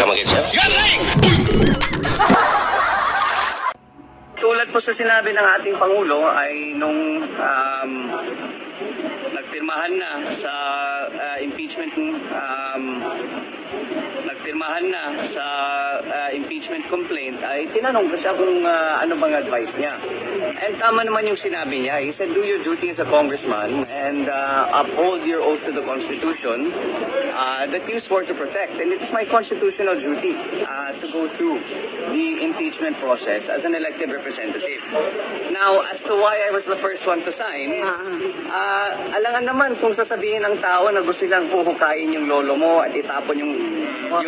come again, sir? Tulad po sa sinabi ng ating Pangulo ay nung nagpirmahan na sa impeachment complaint ay tinanong ko siya kung ano bang advice niya. And tama naman yung sinabi niya. He said, do your duty as a congressman and uphold your oath to the Constitution that you swore to protect. And it's my constitutional duty to go through the impeachment process as an elected representative. Now, as to why I was the first one to sign, alangan naman kung sasabihin ng tao na gusto nilang huhukayin yung lolo mo at itapon yung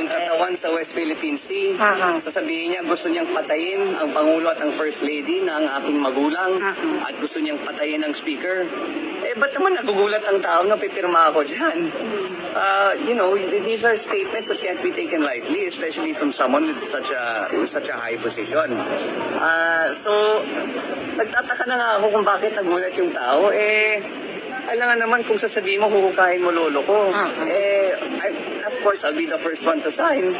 katawan sa West Philippine Sea. Sasabihin niya gusto niyang patayin ang Pangulo at ang First Lady na ang aking magulang at gusto niyang patayin ang Speaker. Ba't naman nagugulat ang tao na pipirma ako dyan? These are statements that can't be taken lightly, especially from someone with such a high position. So, nagtataka na nga ako kung bakit nagulat yung tao. Alangan naman kung sasabihin mo, huhukahin mo lolo ko. Of course, I'll be the first one to sign.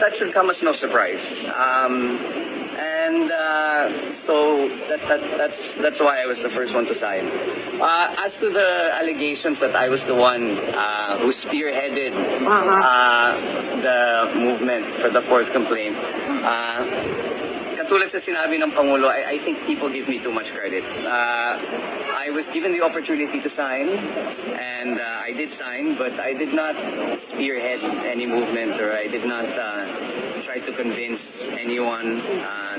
That should come as no surprise. So that's why I was the first one to sign. As to the allegations that I was the one who spearheaded the movement for the fourth complaint, katulad sa sinabi ng Pangulo, I think people give me too much credit. I was given the opportunity to sign, and I did sign, but I did not spearhead any movement, or I did not try to convince anyone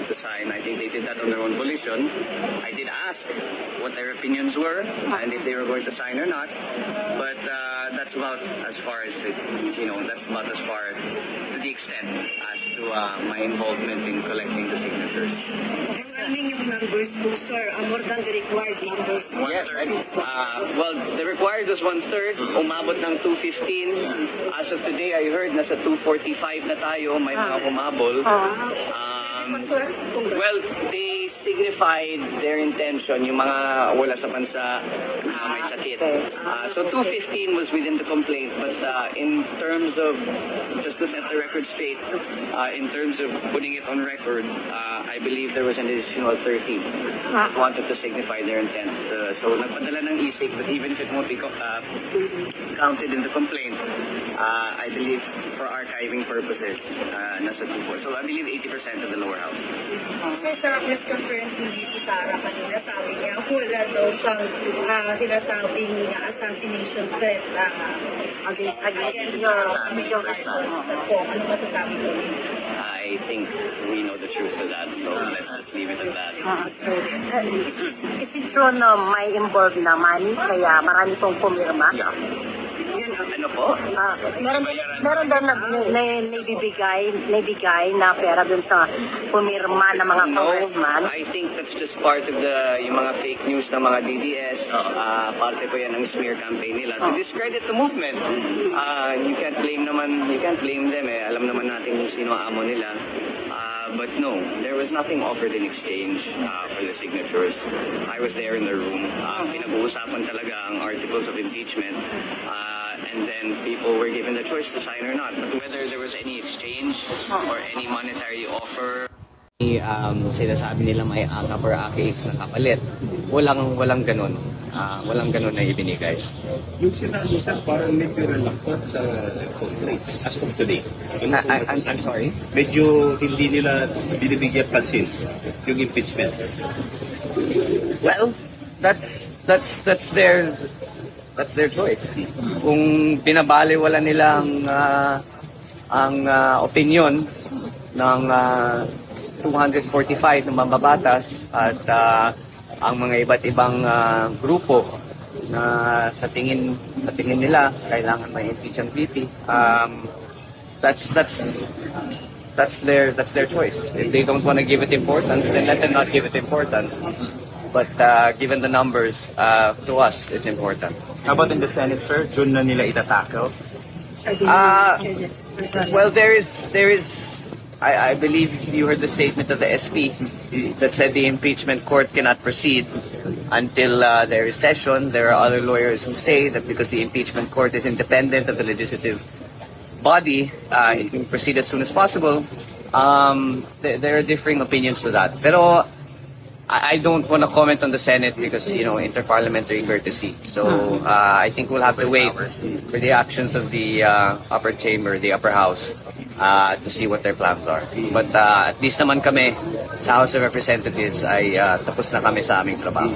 to sign. I think they did that on their own volition. I did ask what their opinions were, and if they were going to sign or not, but that's about as far as that's about as far to the extent as to my involvement in collecting the signatures. Maraming yung numbers po, sir. More than the required numbers. Yes, well, the required was 1/3. Umabot ng 215. As of today, I heard nasa 245 na tayo. May mga humabol. Well, they signified their intention, yung mga wala sa bansa, may sakit. So 215 was within the complaint, but in terms of, just to set the record straight, in terms of putting it on record, I believe there was an additional 30 that wanted to signify their intent. So nagpadala ng isik, but even if it won't be counted in the complaint, I believe for archiving purposes, nasa 2. So I believe 80% of the lower house. Sa press conference ni VP Sara kanina, sabi niya, wala daw siyang sinasabing assassination threat against your response. Ano masasabi ko? I think we know the truth to that, so let's just leave it at that. Is it true na may involved na money, kaya marami pong pumirma? Ano po? Meron din naibigay na pera dun sa pumirma ng mga congressman? I think that's just part of yung mga fake news ng mga DDS. Parte po yan ng smear campaign nila to discredit the movement. You can't blame them Alam naman natin kung sino ang amo nila. But no, there was nothing offered in exchange for the signatures. I was there in the room. Pinag-uusapan talaga ang articles of impeachment. And then people were given the choice to sign or not. But whether there was any exchange or any monetary offer, sinasabi nila may AKAP or AKX na kapalit. Walang ganun. Walang ganun na ibinigay. Yung sinabi sir, parang medyo reluctant sa complaint as of today. I'm sorry? Medyo hindi nila binibigyan pansin yung impeachment. Well, that's their choice. Kung binabaliwala nila ang opinion ng 245 ng mambabatas at ang mga iba't ibang grupo na sa tingin nila kailangan may impeach ang VP, that's their choice. If they don't want to give it importance, then let them not give it importance. But given the numbers, to us, it's important. How about in the Senate, sir? June na nila itatackle? Well, there is. I believe you heard the statement of the SP that said the impeachment court cannot proceed until there is session. There are other lawyers who say that because the impeachment court is independent of the legislative body, it can proceed as soon as possible. There are differing opinions to that. Pero I don't want to comment on the Senate because, interparliamentary courtesy. So I think we'll have to wait for the actions of the upper chamber, the upper house, to see what their plans are. But at least naman kami sa House of Representatives ay tapos na kami sa aming trabaho.